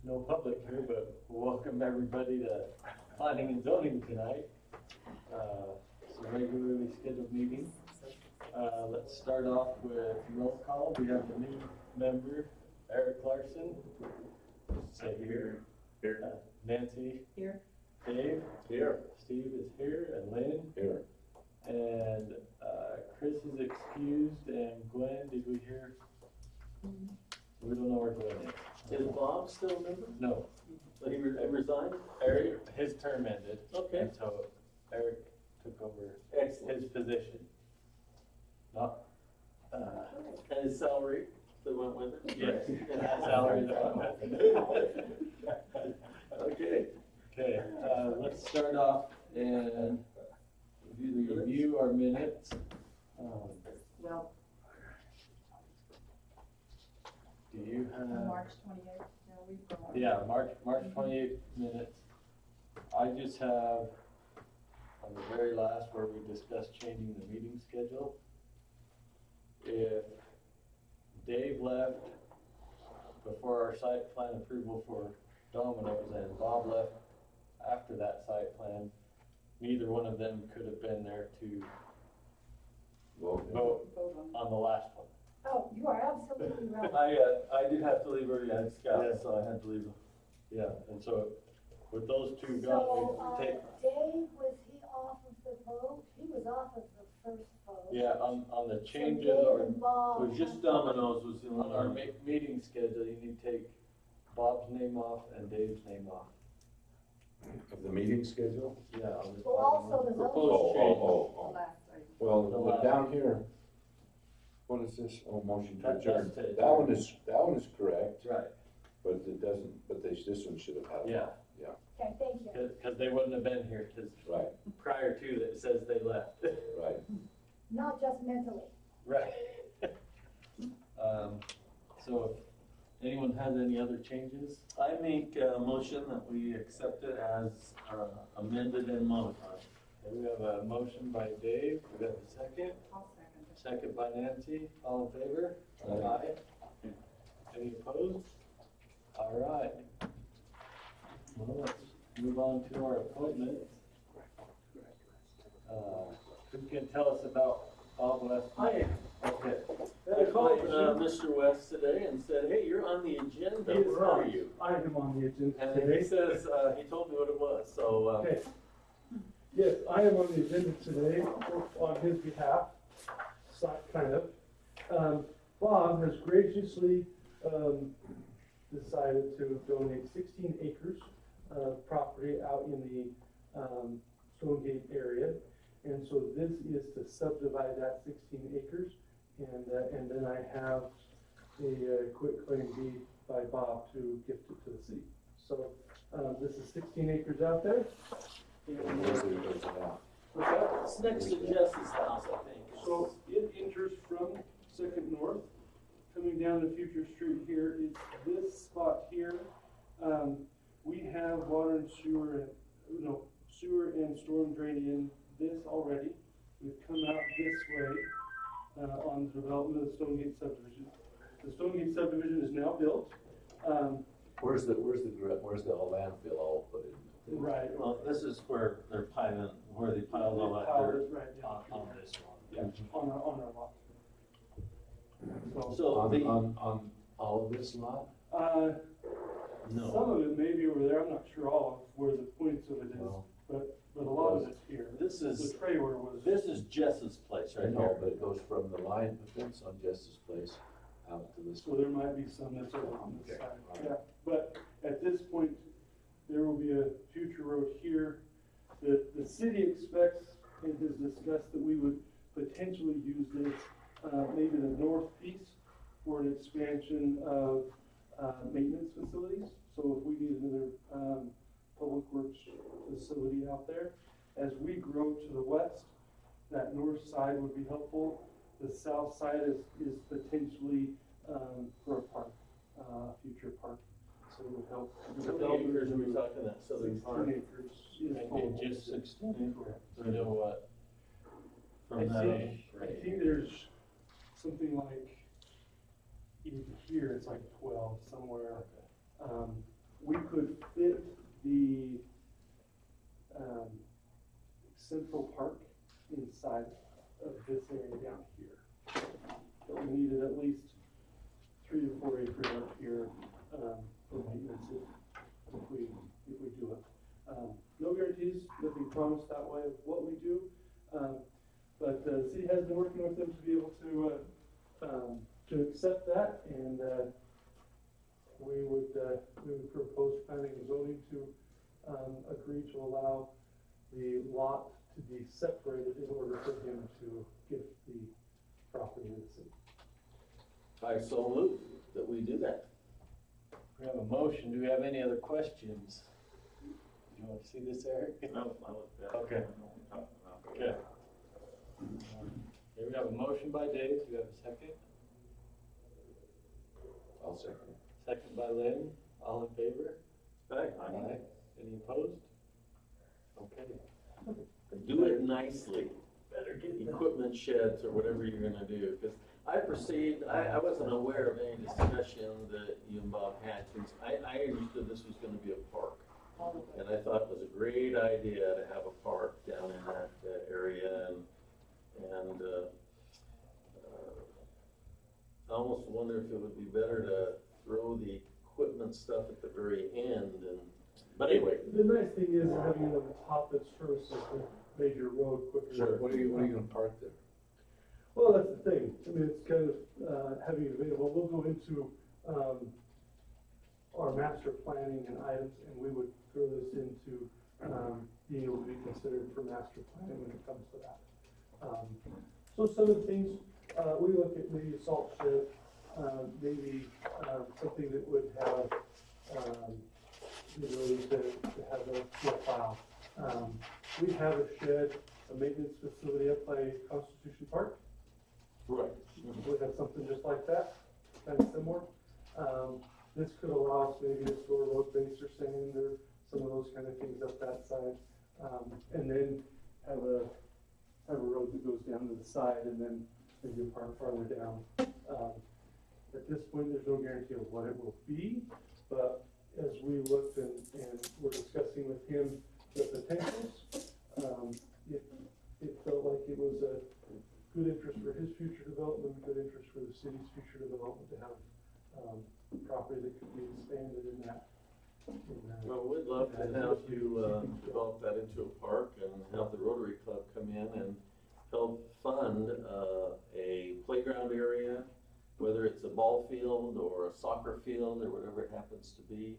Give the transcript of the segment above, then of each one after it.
no public here, but welcome everybody to planning and zoning tonight. It's a regularly scheduled meeting. Let's start off with roll call. We have a new member, Eric Larson. Say here. Here. Nancy. Here. Dave. Here. Steve is here, and Lynn. Here. And Chris is excused, and Gwen, did we hear? We don't know where Gwen is. Is Bob still a member? No. But he resigned? Eric, his term ended. Okay. And so Eric took over his position. Not, and his salary that went with it? Yes. Salary that went with it. Okay. Okay, let's start off and review our minutes. Well, Do you have? March 28th, no, we've got. Yeah, March 28th minutes. I just have on the very last where we discussed changing the meeting schedule. If Dave left before our site plan approval for Domino's and Bob left after that site plan, neither one of them could have been there to vote on the last one. Oh, you are absolutely right. I did have to leave early, I had scouts, Yeah. so I had to leave. Yeah, and so with those two So, gone, we take, Dave, was he off of the vote? He was off of the first vote. yeah, on the So changes Dave or and Bob It was just have- Domino's was the on only our one. meeting schedule, you need to take Bob's name off and Dave's name off. Of the meeting schedule? Yeah. on this Well, also the proposed zoning. change. Oh. Last item. Well, The but last- down here, what is this? Oh, motion to That's adjourn. to That adjourn. one is correct, Right, but it doesn't, but this one should have had. yeah, Okay, thank you. because they wouldn't have been here, because Right, prior to that, it says they left. right. Not just mentally. Right. So if anyone has any other changes? I make a motion that we accept it as amended and modified. Okay, we have a motion by Dave, we have a second. I'll second it. Second by Nancy, all in favor? Aye. Any opposed? All right. Well, let's move on to our appointments. Who can tell us about Bob West? Hi. Okay. I called Mr. West today and said, hey, you're on the agenda, He is where are not. you? I am on the agenda And he today. says, he told me what it was, so, Okay. Yes, I am on the agenda today on his behalf, kind of. Bob has graciously decided to donate 16 acres of property out in the Stonegate area. And so this is to subdivide that 16 acres. And then I have a quit claim deed by Bob to gift it to the city. So this is 16 acres out there. And where's it now? What's that? it's next to Jess's house, I think. So it enters from Second North, coming down the Future Street here. It's this spot here. We have water and sewer, sewer and storm drain in this already. We've come out this way on the development of the Stonegate subdivision. The Stonegate subdivision is now built. Where's the landfill all put in? Right. Well, this is where they're piling, where they piled all that Piled dirt it right down on this one. Yeah, on our lot. So, So the, On all of this lot? some no, of it may be over there, I'm not sure all of where the points of it is, No. but a lot of it's here. this The is, trailer was. this is Jess's place right I here. know, but it goes from the line fence on Justice Place out to this. So there might be some that's over on this Okay, side, all right. yeah, but at this point, there will be a future road here. The city expects and has discussed that we would potentially use this, maybe the north piece for an expansion of, maintenance facilities. So if we need another, public works facility out there, as we grow to the west, that north side would be helpful. The south side is potentially, for a park, future park, so it would help. How many acres are we talking that southern part? 16 acres is And total. just 16 acres, so you know what? I From that think there's something like, even here, it's like 12 somewhere. central park inside of this area down here. But we needed at least 3 to 4 acres up here, for maintenance if we do it. No guarantees, nothing promised that way of what we do, but the city has been working with them to be able to accept that, and we would propose planning and zoning to agree to allow the lot to be separated in order for him to give the property to the city. I so move that we do that. We have a motion. Do we have any other questions? Do you want to see this, Eric? No, I looked at it. Okay. I know what we're talking about. Okay. Here we have a motion by Dave. Do we have a second? I'll second. Second by Lynn. All in favor? Hey, Any opposed? Okay. do it nicely. Better get equipment sheds or whatever you're gonna do, because I perceived, I wasn't aware of any discussion that you and Bob had, since I understood this was gonna be a park. And I thought it was a great idea to have a park down in that area, and I almost wonder if it would be better to throw the equipment stuff at the very end, but anyway. The nice thing is having it on the top that services the major road quicker. Sure, what are you gonna park there? Well, that's the thing. I mean, it's kind of, having it available. We'll go into, our master planning and items, and we would throw this into, being able to be considered for master planning when it comes to that. So some of the things, we look at maybe a salt shed, maybe, something that would have, the ability to have a plow. We have a shed, a maintenance facility up by Constitution Park. Right. We have something just like that, kind of similar. This could allow us maybe to store road base or sand or some of those kind of things up that side. And then have a road that goes down to the side and then maybe a park farther down. At this point, there's no guarantee of what it will be, but as we looked and were discussing with him the potentials, it felt like it was a good interest for his future development, good interest for the city's future development to have property that could be expanded in that. Well, we'd love to have you develop that into a park and have the Rotary Club come in and help fund a playground area, whether it's a ball field or a soccer field or whatever it happens to be.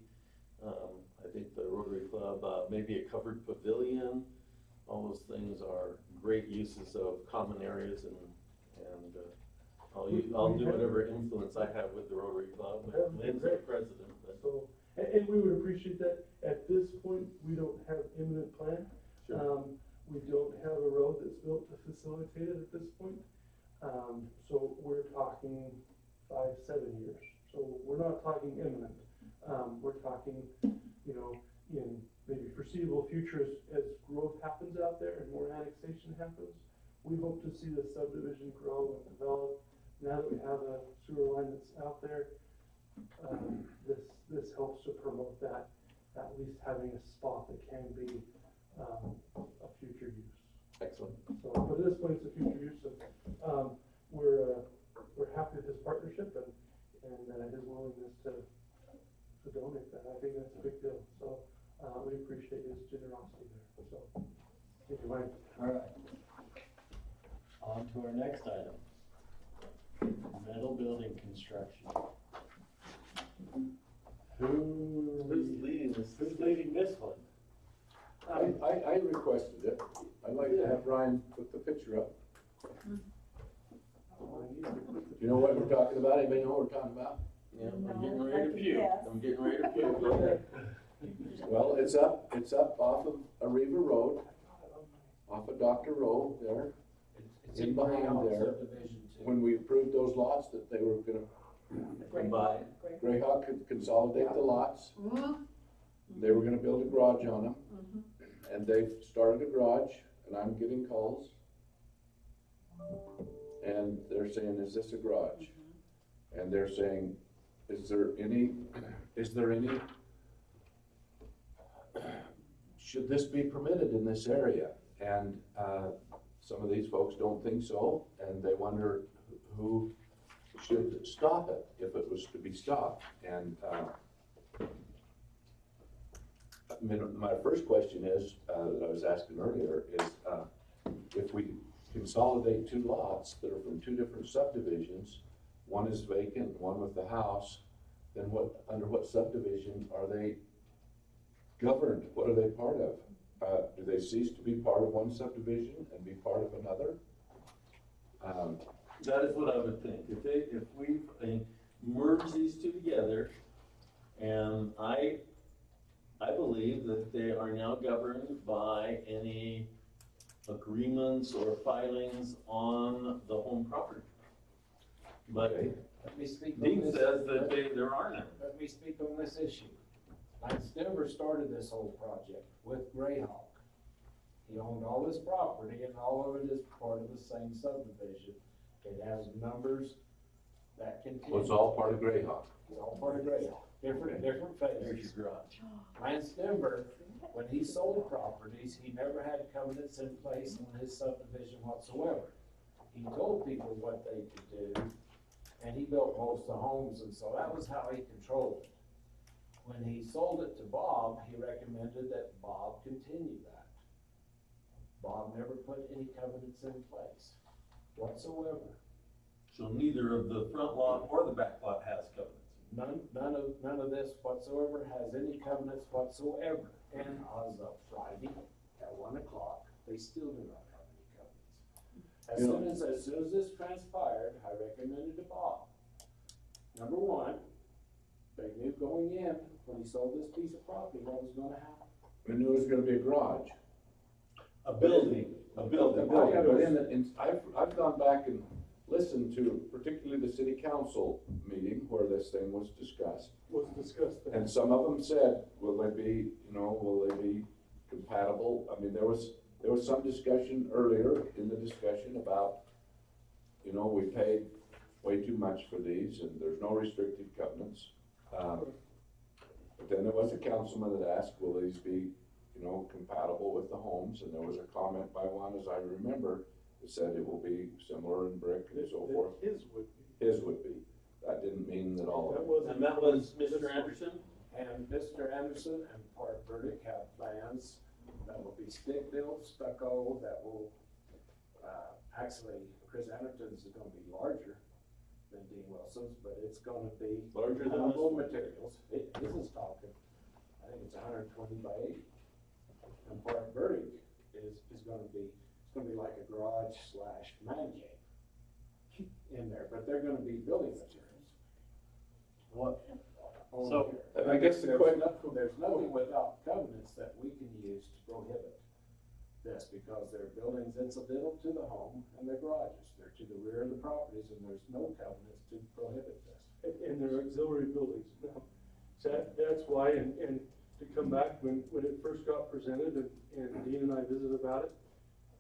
I think the Rotary Club, maybe a covered pavilion, all those things are great uses of common areas, and I'll do whatever influence I have with the Rotary Club. Lynn's the president, but. So, and we would appreciate that. At this point, we don't have imminent plan. Sure. We don't have a road that's built to facilitate it at this point. So we're talking 5-7 years. So we're not talking imminent. We're talking, in maybe foreseeable future as growth happens out there and more annexation happens. We hope to see the subdivision grow and develop. Now that we have a sewer line that's out there, this helps to promote that, at least having a spot that can be a future use. Excellent. So, but at this point, it's a future use, and we're happy with his partnership and his willingness to donate that. I think that's a big deal. So we appreciate his generosity there. So anyway. All right. On to our next item. Metal building construction. Who's leading this? Who's leading this one? I requested it. I'd like to have Ryan put the picture up. You know what we're talking about? Anybody know what we're talking about? Yeah, I'm No, getting I ready to can puke. guess. I'm getting ready to puke. Go ahead. Well, it's up off of Arriva Road, off of Dr. Road there. It's In behind Greyhawk there. subdivision too. When we approved those lots that they were gonna, Goodbye. Greyhawk could consolidate the lots. They were gonna build a garage on them. And they've started a garage, and I'm getting calls. And they're saying, is this a garage? And they're saying, is there any, should this be permitted in this area? And, some of these folks don't think so, and they wonder who should stop it, if it was to be stopped. And, I mean, my first question is, that I was asking earlier, is, if we consolidate two lots that are from two different subdivisions, one is vacant, one with the house, then under what subdivision are they governed? What are they part of? Do they cease to be part of one subdivision and be part of another? That is what I would think. If we merge these two together, and I believe that they are now governed by any agreements or filings on the home property. But Okay. Let me speak on Dean this. says that there are none. Let me speak on this issue. Lance Denver started this whole project with Greyhawk. He owned all this property and all of it is part of the same subdivision. It has numbers that continue. Well, it's all part of Greyhawk. It's all part of Greyhawk, different There's phases. your garage. Lance Denver, when he sold properties, he never had covenants in place on his subdivision whatsoever. He told people what they could do, and he built most of the homes, and so that was how he controlled it. When he sold it to Bob, he recommended that Bob continue that. Bob never put any covenants in place whatsoever. So neither of the front lot or the back lot has covenants. None of this whatsoever has any covenants whatsoever. And as of Friday at 1 o'clock, they still do not have any covenants. As soon as this transpired, I recommended to Bob, number one, they knew going in, when he sold this piece of property, what was gonna happen. We knew it was gonna be a garage. A building. A building, but I've gone back and listened to particularly the city council meeting where this thing was discussed. Was discussed there. And some of them said, will they be compatible? I mean, there was some discussion earlier in the discussion about, we paid way too much for these and there's no restrictive covenants. But then there was a councilman that asked, will these be, compatible with the homes? And there was a comment by one, as I remember, that said it will be similar in brick and so forth. His would be. His would be. That didn't mean that all of it. And that was Mr. Anderson? And Mr. Anderson and Park Burdick have plans that will be stick built, stucco, that will, actually, Chris Anderson's is gonna be larger than Dean Wilson's, but it's gonna be Larger than durable this one? materials. This is talking, I think it's 120 by 80. And Park Burdick is gonna be, it's gonna be like a garage / man cave in there, but they're gonna be building materials. What? Over So, here. and I guess the There's there's nothing without covenants that we can use to prohibit this, because they're buildings incidental to the home and their garages. They're to the rear of the properties, and there's no covenants to prohibit this. And they're auxiliary buildings. Now, that's why, and to come back, when it first got presented, and Dean and I visited about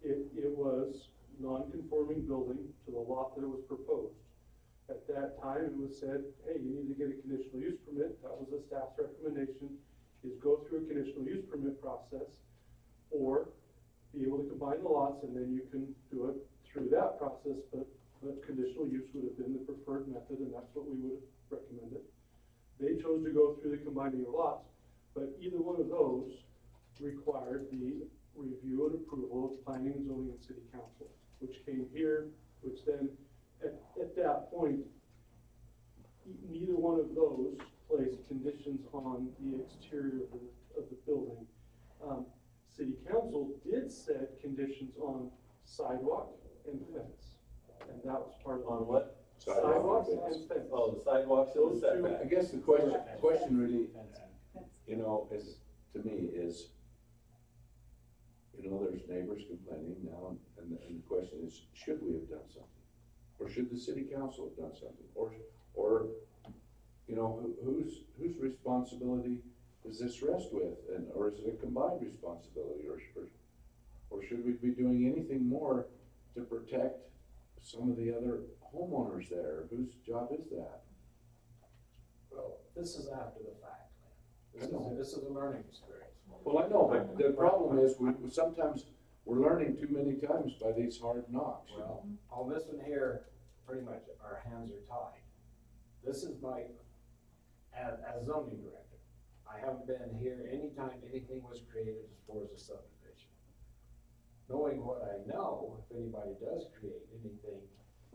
it, it was non-conforming building to the lot that it was proposed. At that time, it was said, hey, you need to get a conditional use permit. That was the staff's recommendation, is go through a conditional use permit process, or be able to combine the lots, and then you can do it through that process, but conditional use would have been the preferred method, and that's what we would have recommended. They chose to go through the combining of lots, but either one of those required the review and approval of planning and zoning and city council, which came here, which then, at that point, neither one of those placed conditions on the exterior of the building. City council did set conditions on sidewalk and fence, and that was part of. On what? Sidewalks and fence. Oh, the sidewalks and the setback. I guess the question really, is, to me, is, there's neighbors complaining now, and the question is, should we have done something? Or should the city council have done something? Or, whose responsibility does this rest with? Or is it a combined responsibility? Or should we be doing anything more to protect some of the other homeowners there? Whose job is that? Well, this is after the fact, I know. This is a learning experience. Well, I know, but the problem is, we sometimes, we're learning too many times by these hard knocks. Well, on this one here, pretty much our hands are tied. This is my, as zoning director, I haven't been here anytime anything was created as far as a subdivision. Knowing what I know, if anybody does create anything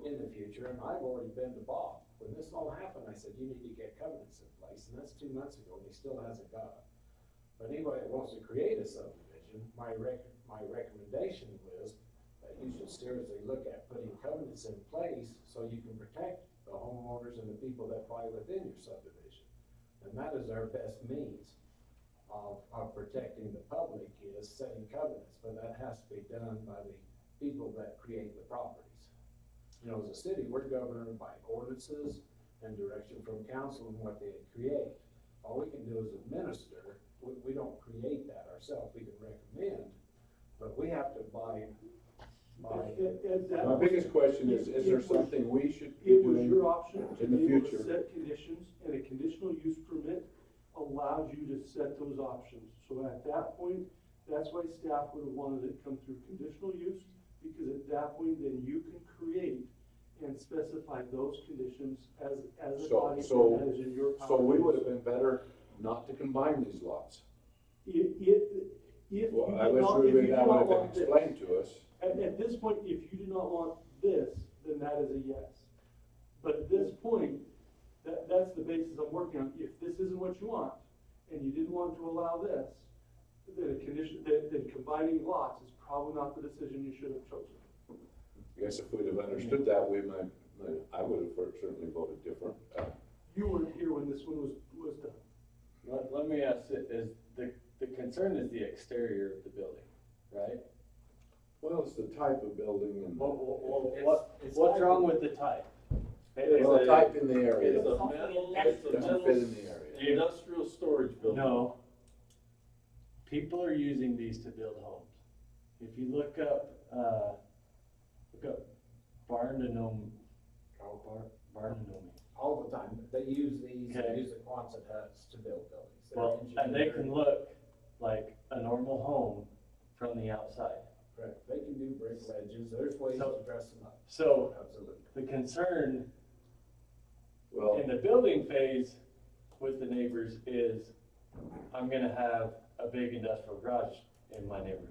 in the future, and I've already been to Bob, when this all happened, I said, you need to get covenants in place, and that's 2 months ago, and he still hasn't got them. But anybody that wants to create a subdivision, my recommendation was that you should seriously look at putting covenants in place so you can protect the homeowners and the people that buy within your subdivision. And that is our best means of protecting the public, is setting covenants, but that has to be done by the people that create the properties. You know, as a city, we're governed by ordinances and direction from council and what they create. All we can do is administer. We don't create that ourselves. We can recommend, but we have to buy. My biggest question is there something we should be It was doing your option to in the be able to future? set conditions, and a conditional use permit allows you to set those options. So at that point, that's why staff would have wanted it come through conditional use, because at that point, then you can create and specify those conditions as a body, So and that is in your power. So we would have been better not to combine these lots. If Well, I you wish do not- if you that do would not have been want this- explained to us. At this point, if you do not want this, then that is a yes. But at this point, that's the basis I'm working on. If this isn't what you want, and you didn't want to allow this, then then combining lots is probably not the decision you should have chosen. I guess if we'd have understood that, I would have certainly voted different. You weren't here when this one was done. Let me ask, is the concern is the exterior of the building, right? Well, it's the type of building and. What's wrong with the type? Well, the type in the area. It's a Doesn't metal, fit in the area. industrial storage building. No. People are using these to build homes. If you look up barn to gnome, barn to gnome. All the time, they use these, Okay. they use the Quonset huts to build buildings. They're Well, and they engineered. can look like a normal home from the outside. Correct, they can do brick ledges, there's ways So- to dress them up. So Absolutely. the concern Well, in the building phase with the neighbors is, I'm gonna have a big industrial garage in my neighborhood.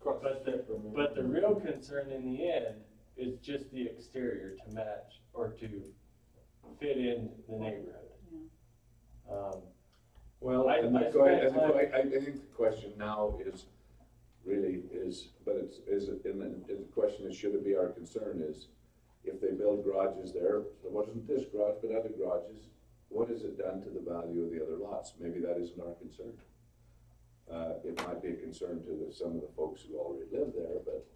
Across But street from me. But the real concern in the end is just the exterior to match or to fit in the neighborhood. well, I and spent time- I think the question now is, but the question is, should it be our concern is, if they build garages there, so it wasn't this garage, but other garages, what has it done to the value of the other lots? Maybe that isn't our concern. It might be a concern to some of the folks who already live there, but,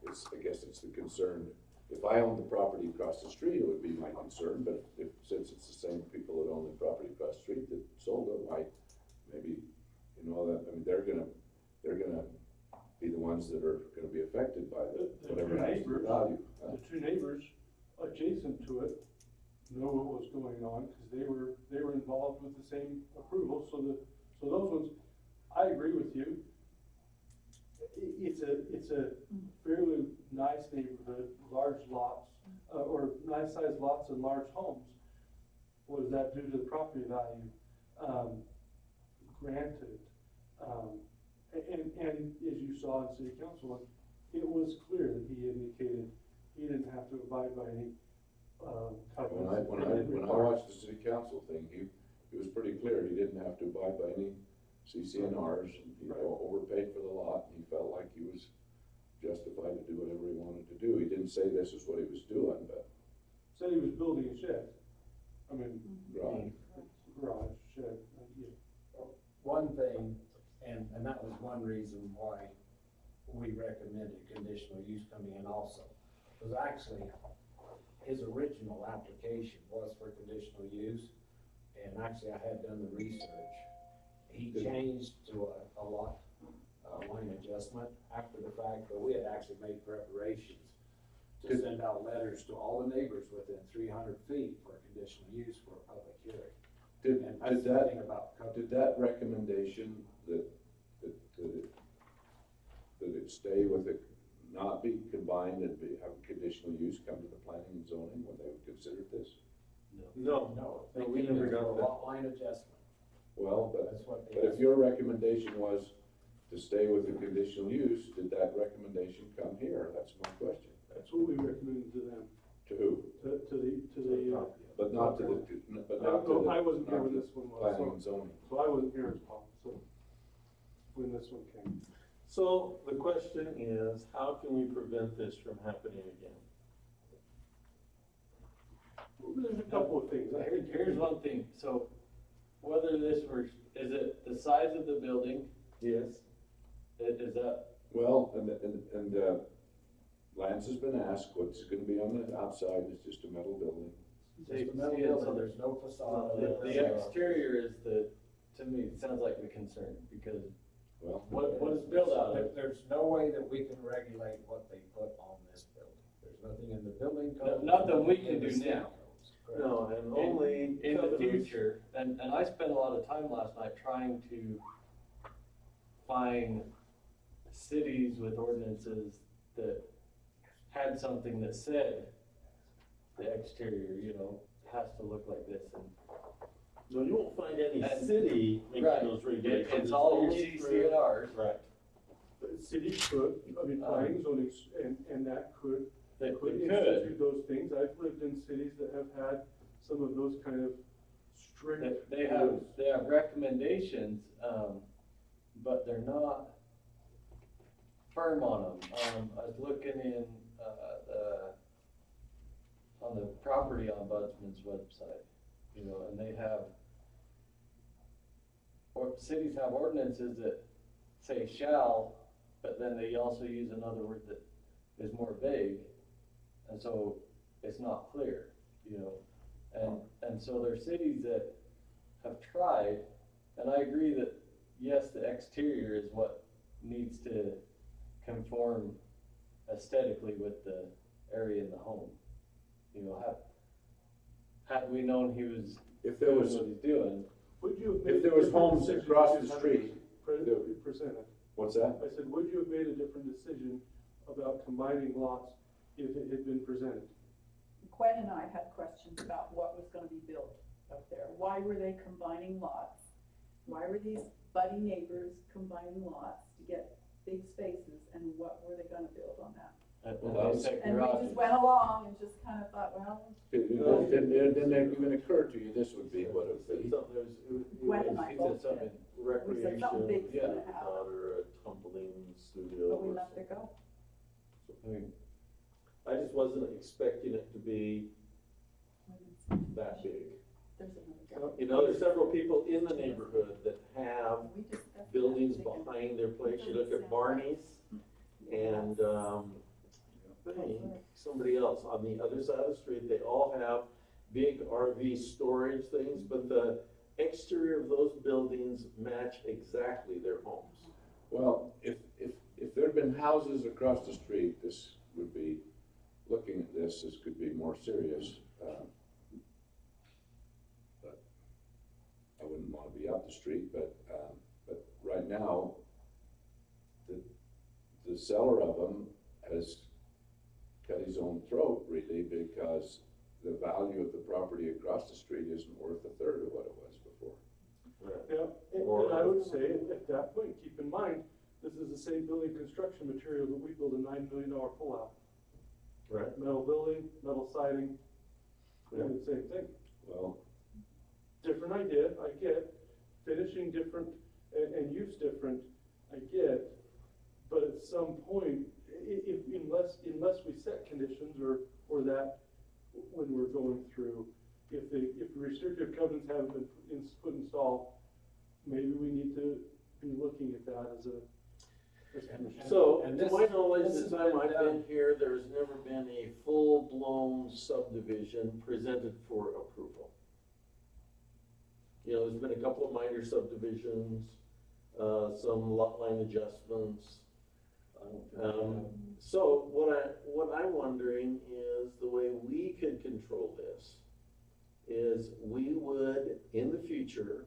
I guess it's the concern. If I owned the property across the street, it would be my concern, but since it's the same people that own the property across the street that sold it, why, maybe, they're gonna be the ones that are gonna be affected by The whatever two happens to the neighbors- value. The two neighbors adjacent to it know what was going on, because they were involved with the same approval, so those ones, I agree with you. It's a fairly nice neighborhood, large lots, or nice sized lots and large homes. What does that do to the property value? Granted, and as you saw in city council, it was clear that he indicated he didn't have to abide by any, covenants. When I watched the city council thing, he was pretty clear, he didn't have to abide by any CCNRs, and he overpaid for the lot, and he felt like he was justified to do whatever he wanted to do. He didn't say this is what he was doing, but, Said he was building a shed. right. Garage, shed, yeah. One thing, and that was one reason why we recommended conditional use coming in also, was actually, his original application was for conditional use, and actually I had done the research. He changed to a lot, line adjustment after the fact, but we had actually made preparations to send out letters to all the neighbors within 300 feet for conditional use for a public hearing. And that's the thing about covenant. Did that recommendation that that it stay with it, not be combined and have conditional use come to the planning and zoning when they would consider this? No, No, they we came never in for got a that. lot line adjustment. Well, but That's what they. But if your recommendation was to stay with the conditional use, did that recommendation come here? That's my question. That's what we recommended to them, To who? to the, But not to the, but not to no, the. I wasn't here not when to this one was, Planning so, and zoning. so I wasn't here as well, so, when this one came. so the question is, how can we prevent this from happening again? Well, there's a couple of things, I think. Here's one thing, so whether this were, is it the size of the building, Yes. is that, Well, and Lance has been asked, what's gonna be on the outside is just a metal building. Just a metal See, building, there's no facade. the exterior is the, to me, it sounds like the concern, because Well, what is built out of? There's no way that we can regulate what they put on this building. There's nothing in the building code. Nothing we nothing can in the do city now. codes, correct? No, and only. In the covenants- future, and I spent a lot of time last night trying to find cities with ordinances that had something that said the exterior, you know, has to look like this, and No, you won't find any And- city making right, those regulations. it's all your only through- CCNRs. Right. The city could, I mean, planning, zoning, and that could That could could, institute those things. I've lived in cities that have had some of those kind of strict. they have, rules. they have recommendations, but they're not firm on them. I was looking in, on the property ombudsman's website, you know, and they have, or cities have ordinances that say shall, but then they also use another word that is more vague, and so it's not clear, you know. And so there are cities that have tried, and I agree that, yes, the exterior is what needs to conform aesthetically with the area in the home. You know, had we known he was if there doing was, what he's doing, Would you have if made there a was different homes decision across if the you had street, presented? what's that? I said, would you have made a different decision about combining lots if it had been presented? Gwen and I had questions about what was gonna be built up there. Why were they combining lots? Why were these budding neighbors combining lots to get big spaces, and what were they gonna build on that? and they said And we garages. just went along and just kind of thought, well, It didn't even occur to you, this would be what it would be. Something, it Gwen and was I He both said did. something, We said something recreation, big's gonna happen, or a tumbling studio. but we or let it something. go. I mean, I just wasn't expecting it to be that big. There's another guy. You know, there's several people in the neighborhood that have We discussed that. buildings They can- behind their place. You look at Barney's and, I think somebody else on the other side of the street, they all have big RV storage things, but the exterior of those buildings match exactly their homes. Well, if there'd been houses across the street, this would be, looking at this could be more serious. But I wouldn't wanna be up the street, but right now, the seller of them has cut his own throat really, because the value of the property across the street isn't worth a third of what it was before. Yeah, and I would say at that point, keep in mind, this is the same building construction material that we build a $9 million pullout. Right. Metal building, metal siding, and the same thing. Well, Different idea, I get, finishing different and use different, I get, but at some point, unless we set conditions or that when we're going through, if the restrictive covenants haven't been put installed, maybe we need to be looking at that as a condition. So, And to this- my knowledge, this the has time been I've done. been here, there's never been a full-blown subdivision presented for approval. You know, there's been a couple of minor subdivisions, some lot line adjustments. So what I'm wondering is the way we could control this is we would, in the future,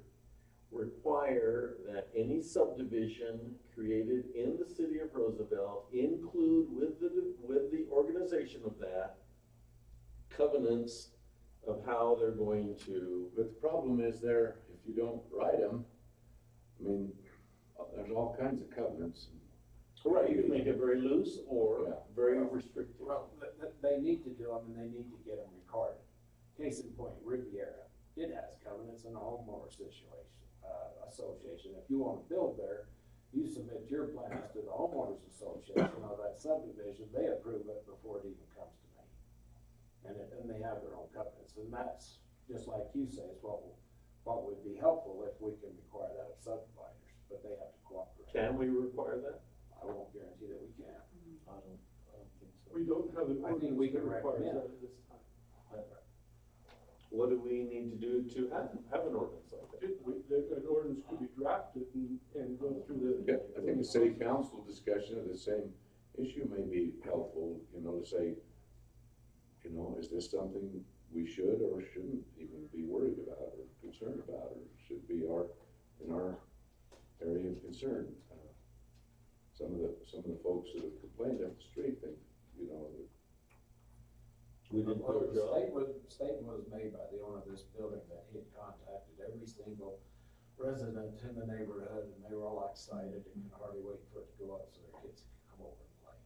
require require that any subdivision created in the city of Roosevelt include with the organization of that covenants of how they're going to. But the problem is there, if you don't write them, I mean, there's all kinds of covenants. Right, you can make it very loose or Yeah. very restrictive. Well, they need to do them and they need to get them recorded. Case in point, Riviera, it has covenants in a homeowner association. If you wanna build there, you submit your plans to the homeowners association of that subdivision, they approve it before it even comes to me. And they have their own covenants, and that's, just like you say, is what would be helpful if we can require that of subdividers, but they have to cooperate. Can we require that? I won't guarantee that we can. I don't think so. We don't have an I think we ordinance that can requires recommend. that at this time. What do we need to do to have an ordinance like that? An ordinance could be drafted and go through the. Yeah, I think a city council discussion of the same issue may be helpful, to say, is this something we should or shouldn't even be worried about or concerned about, or should be in our area of concern? Some of the folks that have complained up the street think, that We did Well, our the job. statement was made by the owner of this building that he had contacted every single resident in the neighborhood, and they were all excited and could hardly wait for it to go up so their kids could come over and play.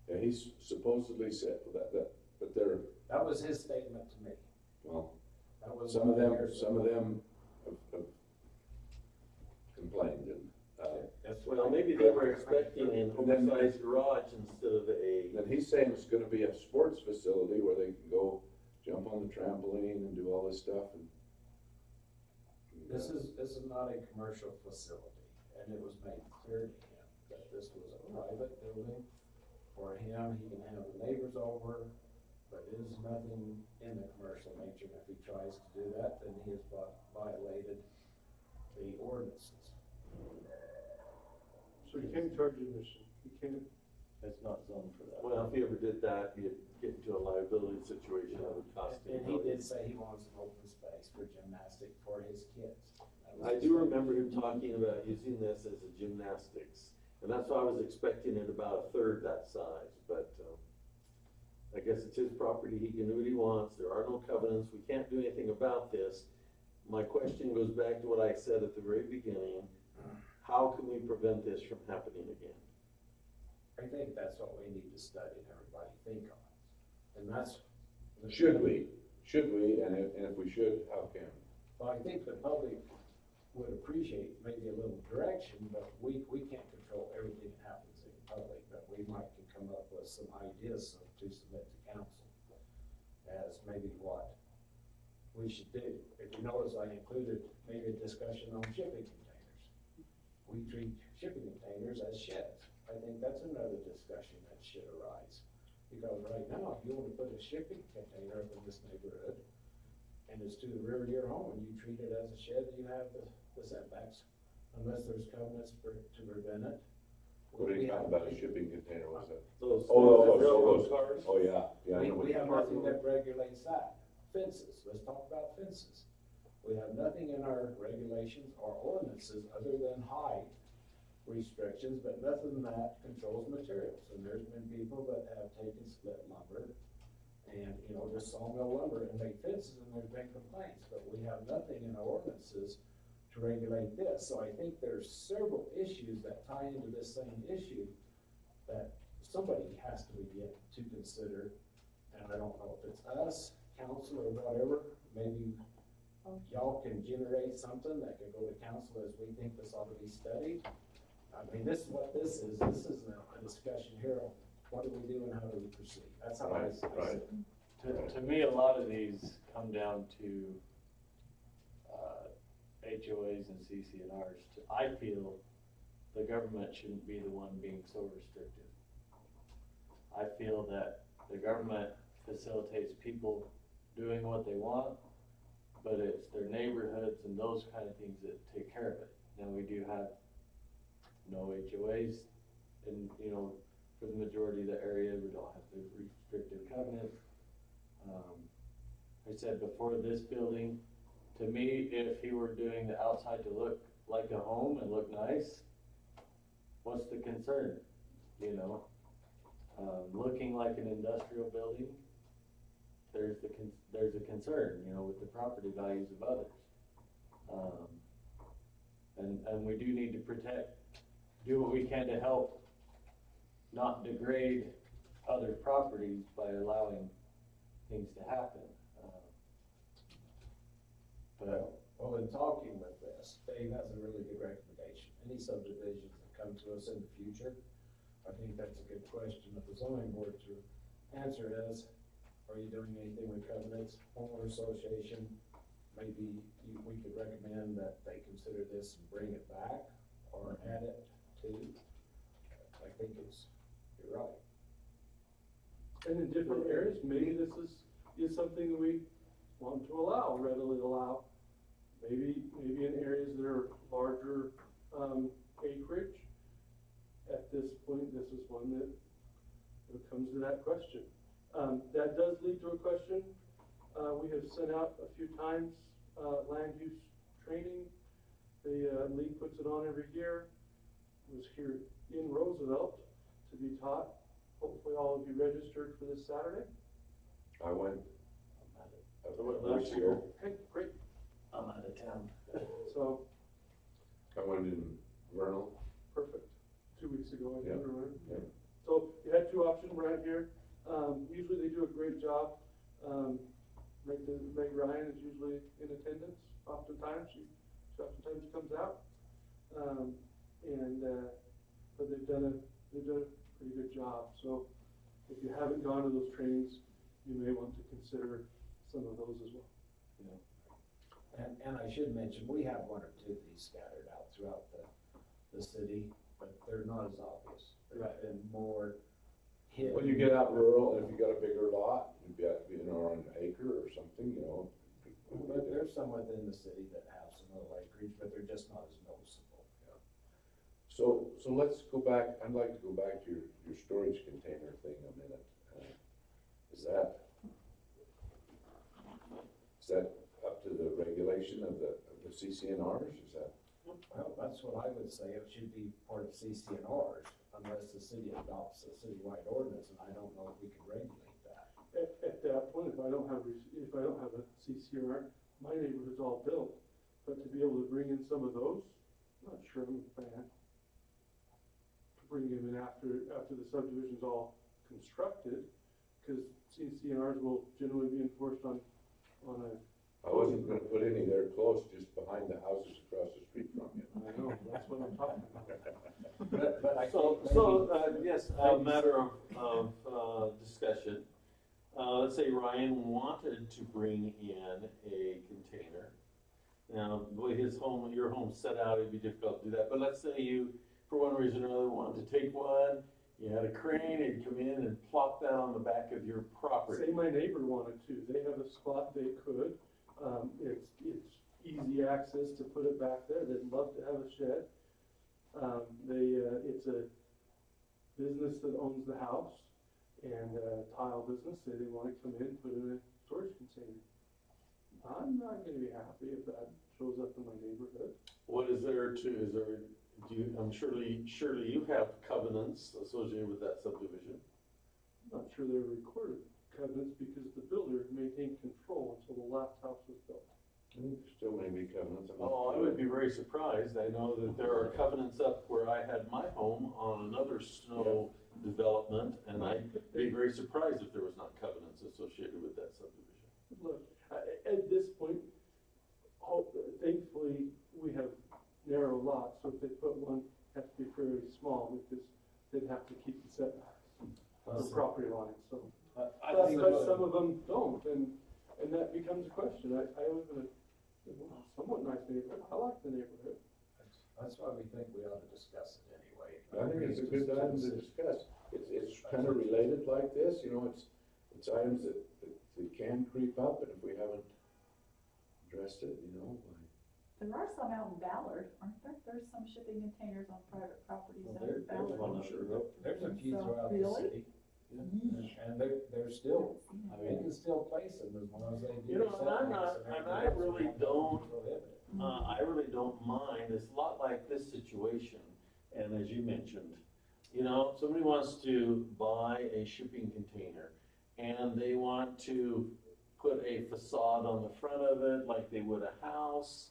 Yeah, he's supposedly said that, but they're, That was his statement to me. well, That was some of them years have ago. complained, and, That's Well, maybe they were expecting an oversized garage instead of then he's saying it's gonna be a sports facility where they can go jump on the trampoline and do all this stuff, and. This is not a commercial facility, and it was made clear to him that this was a private building. For him, he can have the neighbors over, but it is nothing in the commercial nature. If he tries to do that, then he has violated the ordinances. So you can't charge admission, you can't. It's not zoned for that. Well, if he ever did that, he'd get into a liability situation that would cost him. And he did say he wants an open space for gymnastic for his kids. That was I his do statement. remember him talking about using this as a gymnastics, and that's why I was expecting it about a third that size, but, I guess it's his property, he can do what he wants, there are no covenants, we can't do anything about this. My question goes back to what I said at the very beginning, how can we prevent this from happening again? I think that's what we need to study and everybody think on. And that's. Should we, and if we should, how can? Well, I think the public would appreciate maybe a little direction, but we can't control everything that happens in public, but we might can come up with some ideas to submit to council as maybe what we should do. If you notice, I included maybe a discussion on shipping containers. We treat shipping containers as sheds. I think that's another discussion that should arise. Because right now, if you want to put a shipping container up in this neighborhood, and it's to the rear of your home, and you treat it as a shed, you have the setbacks, unless there's covenants to prevent it. What are you talking about, a shipping container, was that? Those Oh, railroad those. cars? Oh, yeah, I know what We you're have talking nothing about. that regulates that. Fences, let's talk about fences. We have nothing in our regulations or ordinances other than height restrictions, but nothing that controls materials. And there's been people that have taken split lumber and, just sawmill lumber and made fences, and there's been complaints, but we have nothing in our ordinances to regulate this. So I think there's several issues that tie into this same issue that somebody has to begin to consider. And I don't know if it's us, council, or whatever, maybe y'all can generate something that could go to council as we think this ought to be studied. I mean, this is what this is. This is a discussion here on what do we do and how do we proceed. That's how I Right, see right. it. To me, a lot of these come down to, HOAs and CCNRs. I feel the government shouldn't be the one being so restrictive. I feel that the government facilitates people doing what they want, but it's their neighborhoods and those kind of things that take care of it. Now, we do have no HOAs and, for the majority of the area, we don't have the restrictive covenants. I said before, this building, to me, if he were doing the outside to look like a home and look nice, what's the concern, you know? Looking like an industrial building, there's a concern, you know, with the property values of others. And we do need to do what we can to help not degrade other properties by allowing things to happen. Well, in talking with this, Dave has a really good recommendation. Any subdivisions that come to us in the future, I think that's a good question of the zoning board to answer is, are you doing anything with covenants, homeowner association? Maybe we could recommend that they consider this and bring it back or add it to. I think you're right. And in different areas, maybe this is something that we want to allow, readily allow. Maybe in areas that are larger acreage. At this point, this is one that comes to that question. That does lead to a question. We have sent out a few times land use training. The league puts it on every year. It was here in Roosevelt to be taught. Hopefully all of you registered for this Saturday. I went. I went last year. Okay, great. I'm out of town. So, I went in Vernal. perfect. 2 weeks ago, I think, Yeah. right? Yeah. So you had two options right here. Usually they do a great job. Meg Ryan is usually in attendance. Oftentimes she oftentimes comes out. But they've done a pretty good job. So if you haven't gone to those trainings, you may want to consider some of those as well. And I should mention, we have one or two of these scattered out throughout the city, but they're not as obvious. There's been more hidden. When you get out rural, and if you got a bigger lot, you've got, or an acre or something, you know. But there's some within the city that have some little acreage, but they're just not as noticeable. So let's go back, I'd like to go back to your storage container thing a minute. Is that up to the regulation of the CCNRs, is that? Well, that's what I would say. It should be part of CCNRs unless the city adopts a citywide ordinance, and I don't know if we can regulate that. At that point, if I don't have a CCR, my neighborhood's all built. But to be able to bring in some of those, I'm not sure I'm a fan. To bring them in after the subdivision's all constructed, because CCNRs will generally be enforced on a. I wasn't gonna put any there close, just behind the houses across the street from you. I know, that's what I'm talking about. But I So, think yes, a matter of discussion. Let's say Ryan wanted to bring in a container. Now, the way your home's set out, it'd be difficult to do that, but let's say you, for one reason or another, wanted to take one, you had a crane, it'd come in and plop that on the back of your property. Say my neighbor wanted to, they have a spot they could, it's easy access to put it back there, they'd love to have a shed. It's a business that owns the house, and a tile business, say they wanna come in, put in a storage container. I'm not gonna be happy if that shows up in my neighborhood. What is there surely you have covenants associated with that subdivision? I'm not sure they're recorded covenants because the builder maintained control until the last house was built. Still may be covenants. I'm not Oh, I sure. would be very surprised. I know that there are covenants up where I had my home on another snow development, and I'd be very surprised if there was not covenants associated with that subdivision. Look, at this point, thankfully, we have narrow lots, so if they put one, it has to be fairly small because they'd have to keep the setbacks, the property lines, so. I But think some of them don't, and that becomes a question. I live in a somewhat nice neighborhood. I like the neighborhood. that's why we think we ought to discuss it anyway. I think it's a good item to discuss. It's kind of related like this, you know, it's items that can creep up, and if we haven't addressed it, you know, There are some out in Ballard, aren't there? There's some shipping containers on private properties Well, out in there's Ballard. one sure. There's a few So, throughout the really? city. And they're still, I mean, you can still place them as long as they do. You know, and I'm not- setbacks and I everything else, really and nothing don't- prohibited. I really don't mind. It's a lot like this situation, and as you mentioned, you know, somebody wants to buy a shipping container, and they want to put a facade on the front of it like they would a house,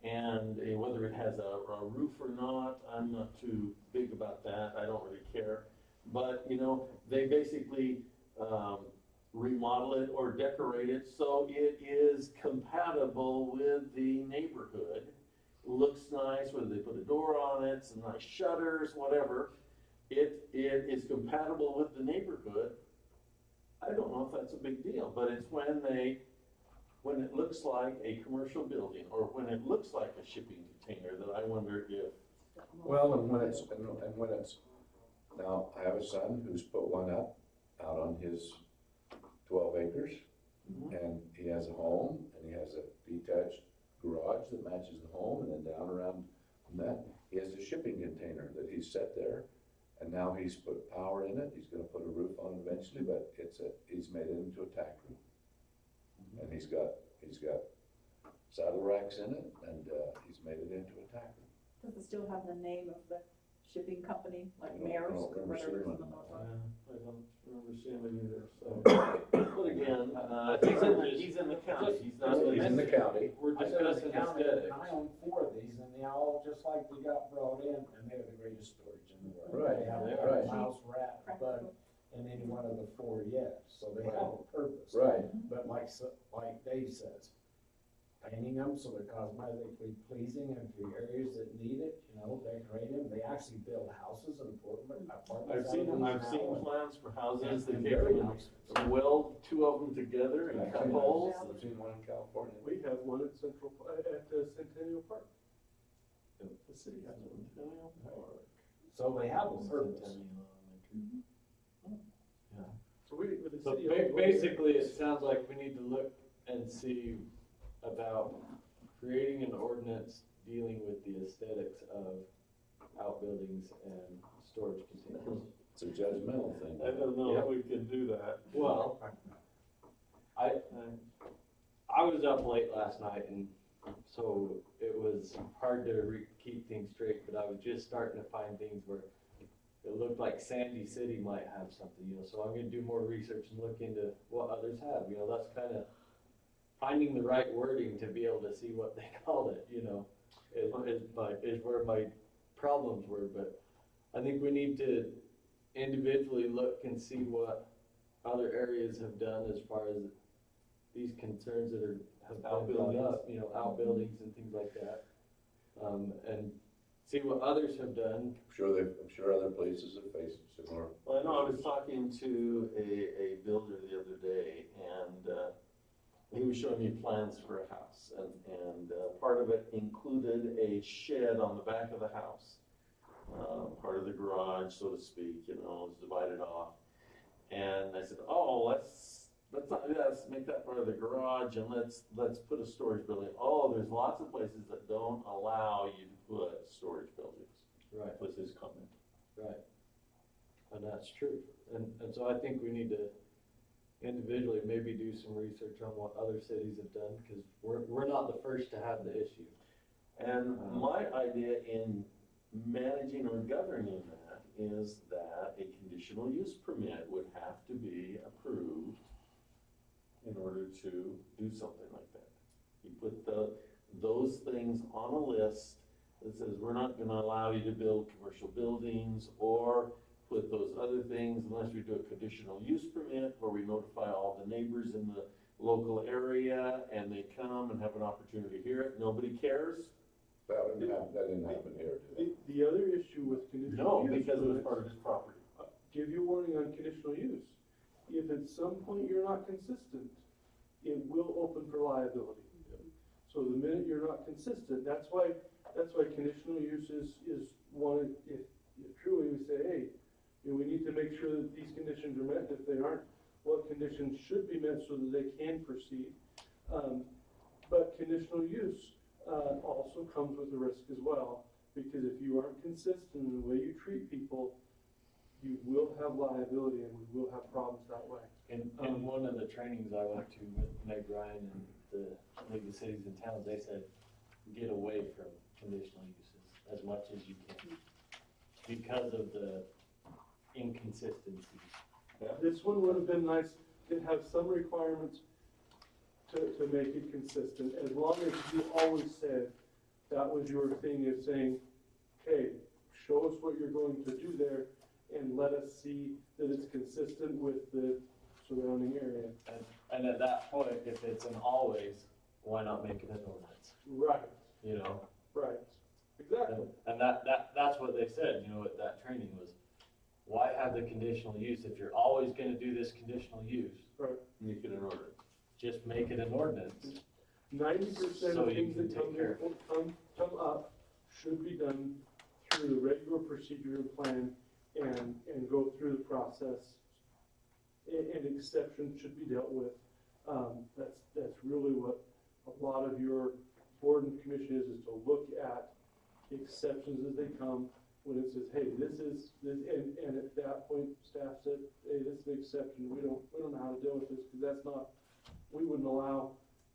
and whether it has a roof or not, I'm not too big about that, I don't really care. But, you know, they basically remodel it or decorate it so it is compatible with the neighborhood. Looks nice, whether they put a door on it, some nice shutters, whatever. It is compatible with the neighborhood. I don't know if that's a big deal, but it's when it looks like a commercial building, or when it looks like a shipping container, that I wonder if. Well, and when it's, now, I have a son who's put one up out on his 12 acres, and he has a home, and he has a detached garage that matches the home, and then down around from that, he has a shipping container that he's set there, and now he's put power in it, he's gonna put a roof on it eventually, but he's made it into a tack room. And he's got saddle racks in it, and he's made it into a tack room. Does it still have the name of the shipping company, like I don't Maersk or remember whatever seeing is on the one. logo? I don't remember seeing it either, so. But again, he's in the county, he's not. He's in the county. We're I said discussing the county, aesthetics. I own 4 of these, and they all, just like we got brought in, and they're the greatest storage in the world. Right, They have right. a mouse, rat, bug, Practical. and any one of the 4 yet, so they have a purpose. Right. But like Dave says, painting them so they're cosmetically pleasing and for areas that need it, you know, decorate them. They actually build houses and apartments. I've seen plans for houses, they And take very them, nice. weld 2 of them together and cut holes. I've seen one in California. We have one at Centennial Park. The city has one, Centennial Park. So they have a purpose. So with the So city. owns one. basically, it sounds like we need to look and see about creating an ordinance dealing with the aesthetics of outbuildings and storage containers. It's a judgmental thing. I don't know if we can do that. Well, I was up late last night, and so it was hard to keep things straight, but I was just starting to find things where it looked like Sandy City might have something, you know, so I'm gonna do more research and look into what others have, you know, that's kind of finding the right wording to be able to see what they called it, you know, is where my problems were, but I think we need to individually look and see what other areas have done as far as these concerns that have been brought up, you know, outbuildings and things like that. And see what others have done. I'm sure other places have faced similar. Well, I know I was talking to a builder the other day, and he was showing me plans for a house, and part of it included a shed on the back of the house. Part of the garage, so to speak, you know, is divided off. And I said, oh, let's not do that, let's make that part of the garage, and let's put a storage building. Oh, there's lots of places that don't allow you to put storage buildings. Right. Was his comment. Right. And that's true. And so I think we need to individually maybe do some research on what other cities have done, because we're not the first to have the issue. And my idea in managing or governing that is that a conditional use permit would have to be approved in order to do something like that. You put those things on a list that says we're not gonna allow you to build commercial buildings or put those other things unless we do a conditional use permit where we notify all the neighbors in the local area and they come and have an opportunity to hear it. Nobody cares? That didn't happen here, did it? The other issue with conditional No, use. because it was permits, part of his property. Give you a warning on conditional use. If at some point you're not consistent, it will open for liability. So the minute you're not consistent, that's why conditional use is one, if truly we say, hey, you know, we need to make sure that these conditions are met. If they aren't, what conditions should be met so that they can proceed. But conditional use also comes with a risk as well, because if you aren't consistent in the way you treat people, you will have liability and we will have problems that way. In one of the trainings I went to with Meg Ryan and the League of Cities and Towns, they said, get away from conditional uses as much as you can because of the inconsistencies. This one would have been nice to have some requirements to make it consistent, as long as you always said that was your thing, is saying, okay, show us what you're going to do there and let us see that it's consistent with the surrounding area. And at that point, if it's an always, why not make it an ordinance? Right, You know? right, exactly. And that's what they said, you know, at that training was, why have the conditional use if you're always gonna do this conditional use? Make it an order. Just make it an ordinance. 90% So of you things can that take care come up should be done through the regular procedure and plan and go through the process. And exceptions should be dealt with. That's really what a lot of your board and commission is to look at exceptions as they come. When it says, hey, this, and at that point, staff said, hey, this is an exception, we don't know how to deal with this, because that's not, we wouldn't allow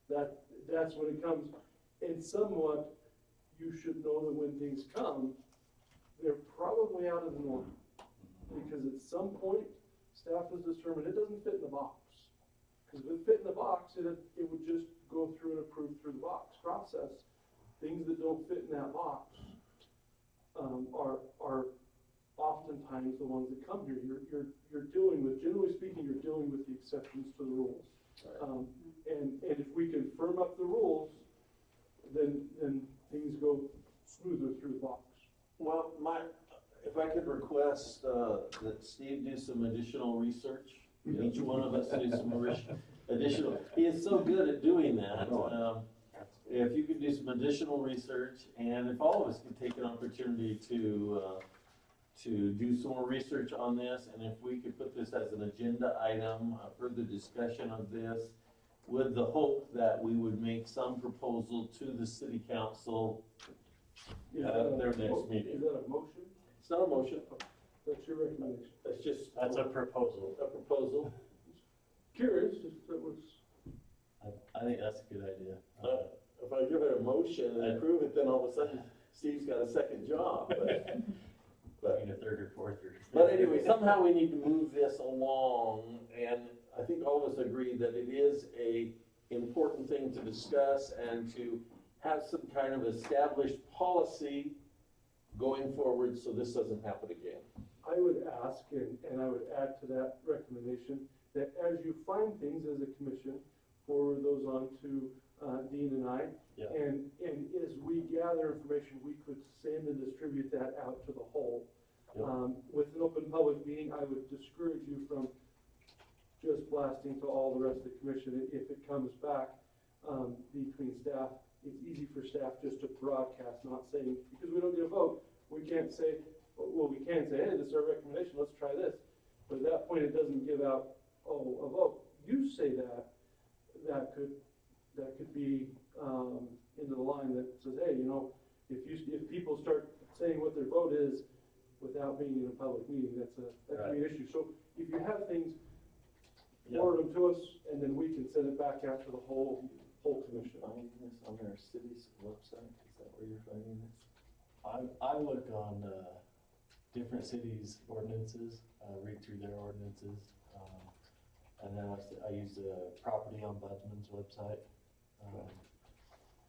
that, that's when it comes. And somewhat, you should know that when things come, they're probably out of the norm. Because at some point, staff has determined it doesn't fit in the box. Because if it fit in the box, it would just go through and approve through the box process. Things that don't fit in that box are oftentimes the ones that come here. You're dealing with, generally speaking, you're dealing with the exceptions to the rules. And if we can firm up the rules, then things go smoother through the box. Well, if I could request, that Steve do some additional research, each one of us do some additional, he is so good at doing that. If you could do some additional research, and if all of us could take an opportunity to do some more research on this, and if we could put this as an agenda item, a further discussion of this, with the hope that we would make some proposal to the city council at their next meeting. Is that a motion? It's not a motion, That's your recommendation? That's a proposal. a proposal. Curious if that was. I think that's a good idea. If I give it a motion and approve it, then all of a sudden Steve's got a second job, but Being a third or fourth or. But anyway, somehow we need to move this along, and I think all of us agree that it is a important thing to discuss and to have some kind of established policy going forward so this doesn't happen again. I would ask, and I would add to that recommendation, that as you find things as a commission, forward those on to Dean and I. Yeah. And as we gather information, we could send and distribute that out to the whole. Yeah. With an open public meeting, I would discourage you from just blasting to all the rest of the commission. If it comes back between staff, it's easy for staff just to broadcast, not saying, because we don't get a vote, we can't say, well, we can say, hey, this is our recommendation, let's try this. But at that point, it doesn't give out, a vote. You say that could be into the line that says, hey, you know, if people start saying what their vote is without being in a public meeting, that could be an issue. So if you have things, forward them to us, and then we can send it back out to the whole commission. Finding this on our city's website, is that where you're finding this? I look on different cities' ordinances, read through their ordinances, and then I use the property ombudsman's website.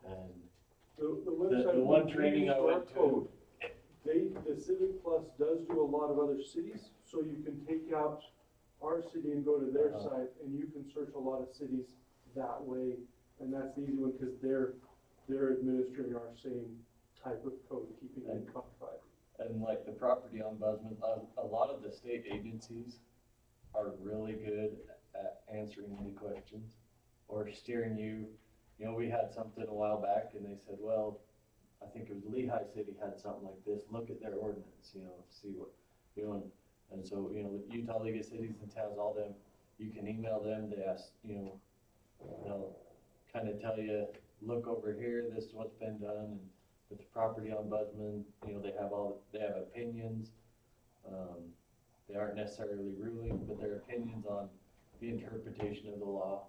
And The website. the one training I went to, the Civic Plus does do a lot of other cities, so you can take out our city and go to their site, and you can search a lot of cities that way, and that's the easy one, because they're administering our same type of code, keeping it codified. and like the property ombudsman, a lot of the state agencies are really good at answering any questions or steering you. You know, we had something a while back and they said, well, I think it was Lehigh City had something like this, look at their ordinance, you know, see what, you know, and so, you know, Utah League of Cities and Towns, all them, you can email them, they ask, you know, they'll kind of tell you, look over here, this is what's been done, and with the property ombudsman, you know, they have opinions. They aren't necessarily ruling, but their opinions on the interpretation of the law,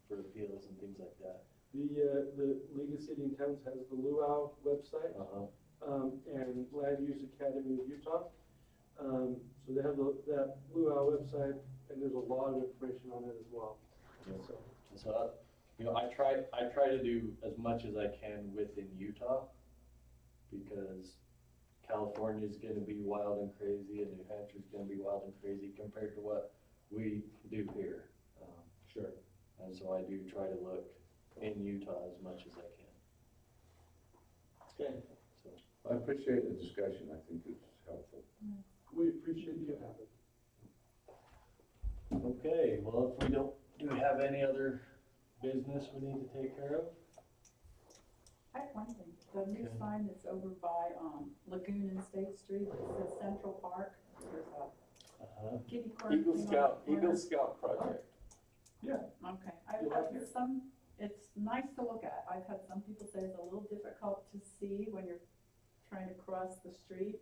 for appeals and things like that. The League of City and Towns has the Luau website, and Land Use Academy of Utah. So they have that Luau website, and there's a lot of information on it as well. So, So, I try to do as much as I can within Utah, because California's gonna be wild and crazy, and New Hampshire's gonna be wild and crazy compared to what we do here. Sure. And so I do try to look in Utah as much as I can. Okay. So, I appreciate the discussion, I think it's helpful. we appreciate you having. okay, well, if we don't, do we have any other business we need to take care of? I have one thing, the new Okay. sign that's over by, Lagoon and State Street, that says Central Park, there's a kitty corner. Eagle thing on Scout, the corner. Eagle Scout project. Okay, You I've like had it? some, it's nice to look at, I've had some people say it's a little difficult to see when you're trying to cross the street,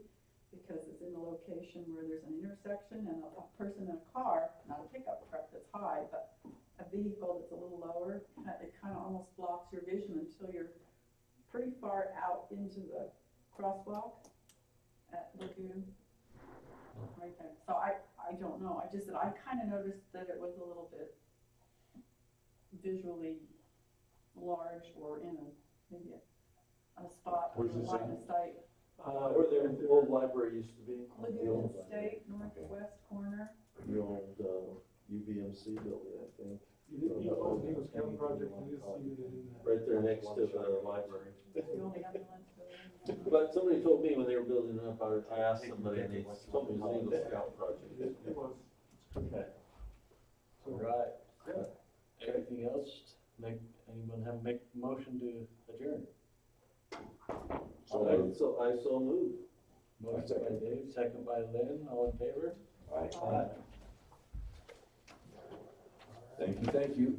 because it's in the location where there's an intersection and a person in a car, not a pickup truck that's high, but a vehicle that's a little lower, it kind of almost blocks your vision until you're pretty far out into the crosswalk at Lagoon. Right there, so I don't know, I kind of noticed that it was a little bit visually large, or in maybe a spot, Where's this line at? of sight. Where the old library used to be. The Lagoon old and State, northwest corner. The old, UVMC building, I think. Eagle Scout project, you just see it in that. Right there next to the library. It's the only ambulance building. But somebody told me when they were building it up, I asked somebody, and they told me it was an Eagle Scout project. It was. Okay. All right. Anything else? Anyone have make a motion to adjourn? So, I so move. Motion by Dave, second by Lynn, all in favor? Thank you, thank you.